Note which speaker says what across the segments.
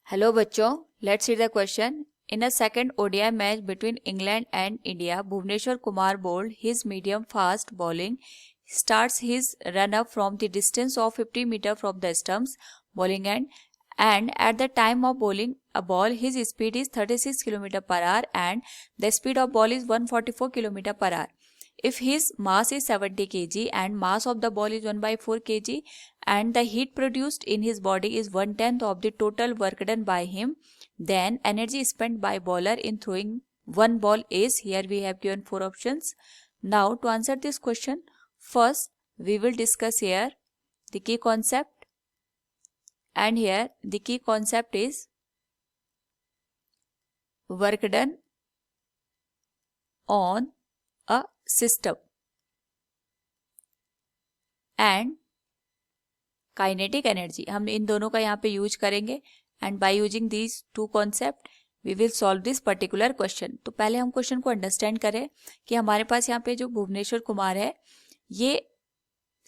Speaker 1: Hello बच्चों, let's read the question. In a second ODI match between England and India, Bhuvneshwar Kumar bowled his medium fast bowling. He starts his run up from the distance of 50 meters from the stumps bowling end, and at the time of bowling a ball, his speed is 36 km per hour and the speed of ball is 144 km per hour. If his mass is 70 kg and mass of the ball is 1 by 4 kg and the heat produced in his body is 1/10 of the total work done by him, then energy spent by bowler in throwing one ball is, here we have given 4 options. Now to answer this question, first we will discuss here the key concept, and here the key concept is work done on a system and kinetic energy. हम इन दोनों का यहाँ पे use करेंगे and by using these two concepts we will solve this particular question. तो पहले हम क्वेश्चन को अंडरस्टैंड करें कि हमारे पास यहाँ पे जो भुवनेश्वर कुमार है ये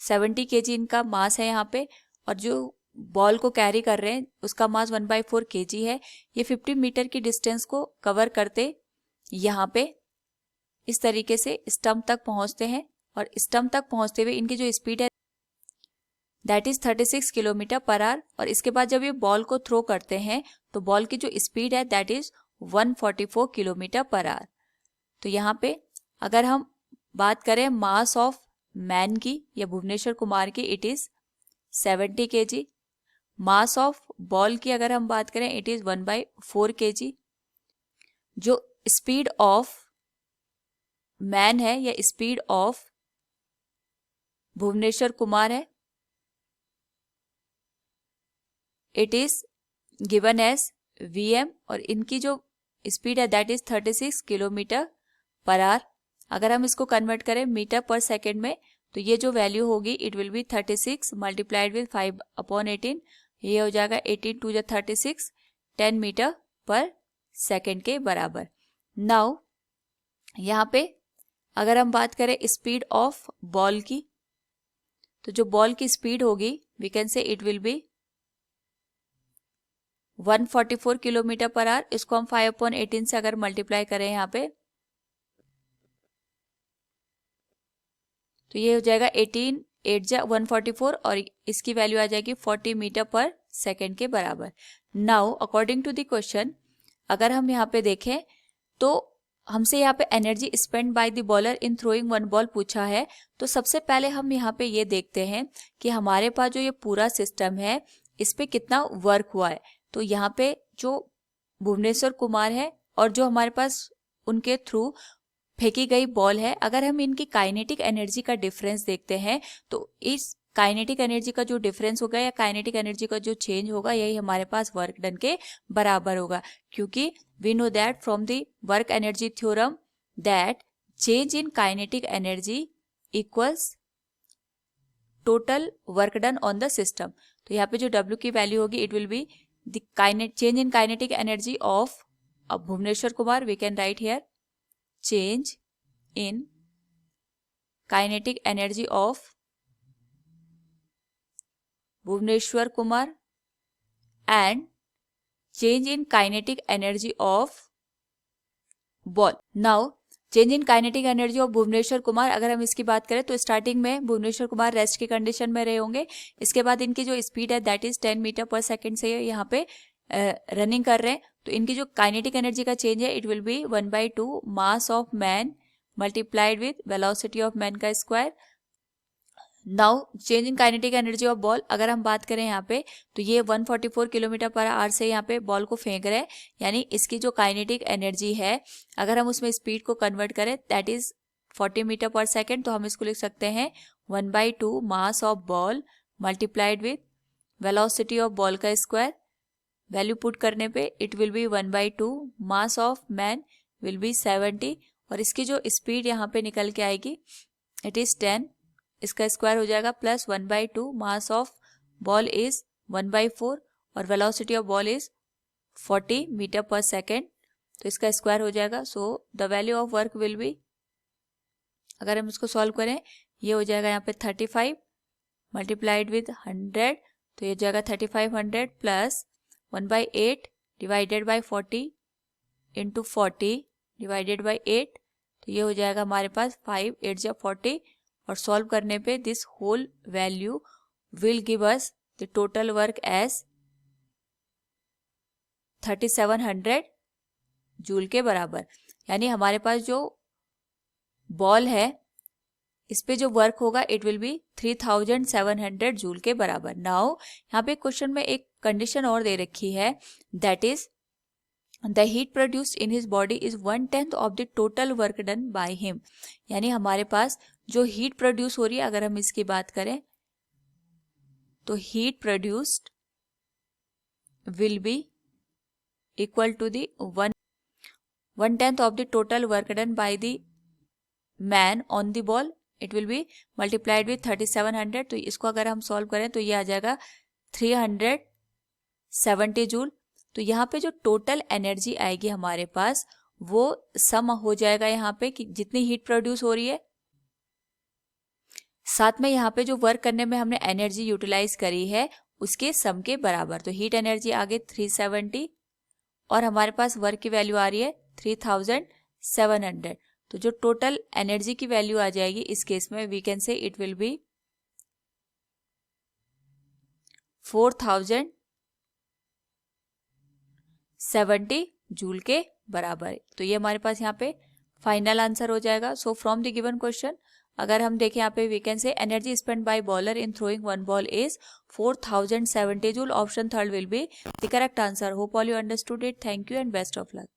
Speaker 1: 70 kg इनका मास है यहाँ पे, और जो बॉल को कैरी कर रहे हैं उसका मास 1/4 kg है. ये 50 मीटर की डिस्टेंस को कवर करते यहाँ पे इस तरीके से स्टंप तक पहुँचते हैं, और स्टंप तक पहुँचते हुए इनकी जो स्पीड है that is 36 kilometre per our. और इसके बाद जब ये बॉल को थ्रो करते हैं तो बॉल की जो स्पीड है that is 144 kilometre per our. तो यहाँ पे अगर हम बात करें मास ऑफ मैन की या भुवनेश्वर कुमार की, it is 70 kg. Mass of ball की अगर हम बात करें इट इज 1/4 kg. जो स्पीड ऑफ मैन है या स्पीड ऑफ भुवनेश्वर कुमार है it is given as Vm, और इनकी जो स्पीड है that is 36 kilometre per hour. अगर हम इसको कन्वर्ट करें मीटर पर सेकेंड में तो ये जो वैल्यू होगी it will B 36 multiplied with 5/18. ये हो जाएगा 18 2 36, 10 मीटर पर सेकेंड के बराबर. नाउ यहाँ पे अगर हम बात करें स्पीड ऑफ बॉल की, तो जो बॉल की स्पीड होगी we can say it will be 144 kilometre per hour. इसको हम 5/18 से अगर मल्टीप्लाई करें यहाँ पे तो ये हो जाएगा 18 8 144, और इसकी वैल्यू आ जाएगी 40 मीटर पर सेकेंड के बराबर. Now according to the question अगर हम यहाँ पे देखें तो हमसे यहाँ पे energy spend by the bowler in throwing one ball पूछा है. तो सबसे पहले हम यहाँ पे ये देखते हैं कि हमारे पास जो ये पूरा सिस्टम है इस पे कितना वर्क हुआ है. तो यहाँ पे जो भुवनेश्वर कुमार है और जो हमारे पास उनके थ्रू फेंकी गई बॉल है, अगर हम इनकी काइनेटिक एनर्जी का डिफरेंस देखते हैं तो इस काइनेटिक एनर्जी का जो डिफरेंस होगा या काइनेटिक एनर्जी का जो चेंज होगा यही हमारे पास वर्क डन के बराबर होगा, क्योंकि we know that from the work energy theorem that change in kinetic energy equals total work done on the system. तो यहाँ पे जो W की वैल्यू होगी it will be the change in kinetic energy of Bhuvneshwar Kumar. We can write here change in kinetic energy of Bhuvneshwar Kumar and change in kinetic energy of ball. Now change in kinetic energy of Bhuvneshwar Kumar, अगर हम इसकी बात करें तो starting में Bhuvneshwar Kumar rest की condition में रहे होंगे. इसके बाद इनकी जो स्पीड है that is 10 metre per second से यहाँ पे रनिंग कर रहे हैं. तो इनकी जो काइनेटिक एनर्जी का चेंज है it will be 1/2 mass of man multiplied with velocity of man का square. Now change in kinetic energy of ball अगर हम बात करें यहाँ पे तो ये 144 किलोमीटर पर आवर से यहाँ पे बॉल को फेंक रहे हैं, यानी इसकी जो काइनेटिक एनर्जी है अगर हम उसमें स्पीड को कन्वर्ट करें that is 40 metre per second. तो हम इसको लिख सकते हैं 1/2 mass of ball multiplied with velocity of ball का स्क्वायर. वैल्यू पुट करने पे it will be 1/2 mass of man will be 70, और इसकी जो स्पीड यहाँ पे निकल के आएगी इट इज 10, इसका स्क्वायर हो जाएगा plus 1/2 mass of ball is 1/4 और velocity of ball is 40 metre per second. तो इसका स्क्वायर हो जाएगा. So the value of work will be, अगर हम इसको सॉल्व करें ये हो जाएगा यहाँ पे 35 मल्टीप्लाइड विद 100, तो ये हो जाएगा 3500 plus 1/8 divided by 40 into 40 divided by 8, तो ये हो जाएगा हमारे पास 5 8 जा 40, और सॉल्व करने पे this whole value will give us the total work as 3700 joule के बराबर। यानी हमारे पास जो बॉल है इस पे जो वर्क होगा इट विल बी 3700 जूल के बराबर। नाउ यहाँ पे क्वेश्चन में एक कंडीशन और दे रखी है, that is the heat produced in his body is 1/10 of the total work done by him. यानी हमारे पास जो हीट प्रोड्यूस हो रही है, अगर हम इसकी बात करें तो heat produced will be equal to the 1/10 of the total work done by the man on the ball, it will be multiplied with 3700। तो इसको अगर हम सॉल्व करें तो ये आ जाएगा 370 जूल। तो यहाँ पे जो टोटल एनर्जी आएगी हमारे पास वो सम हो जाएगा यहाँ पे कि जितनी हीट प्रोड्यूस हो रही है, साथ में यहाँ पे जो वर्क करने में हमने एनर्जी यूटिलाइज करी है उसके सम के बराबर। तो हीट एनर्जी आ गई 370 और हमारे पास वर्क की वैल्यू आ रही है 3700। तो जो टोटल एनर्जी की वैल्यू आ जाएगी इस केस में we can say it will be 4070 joule के बराबर। तो ये हमारे पास यहाँ पे फाइनल आंसर हो जाएगा। So from the given question अगर हम देखें यहाँ पे we can say energy spend by bowler in throwing one ball is 4070 joule. Option third will be the correct answer. Hope all you understood it. Thank you and best of luck.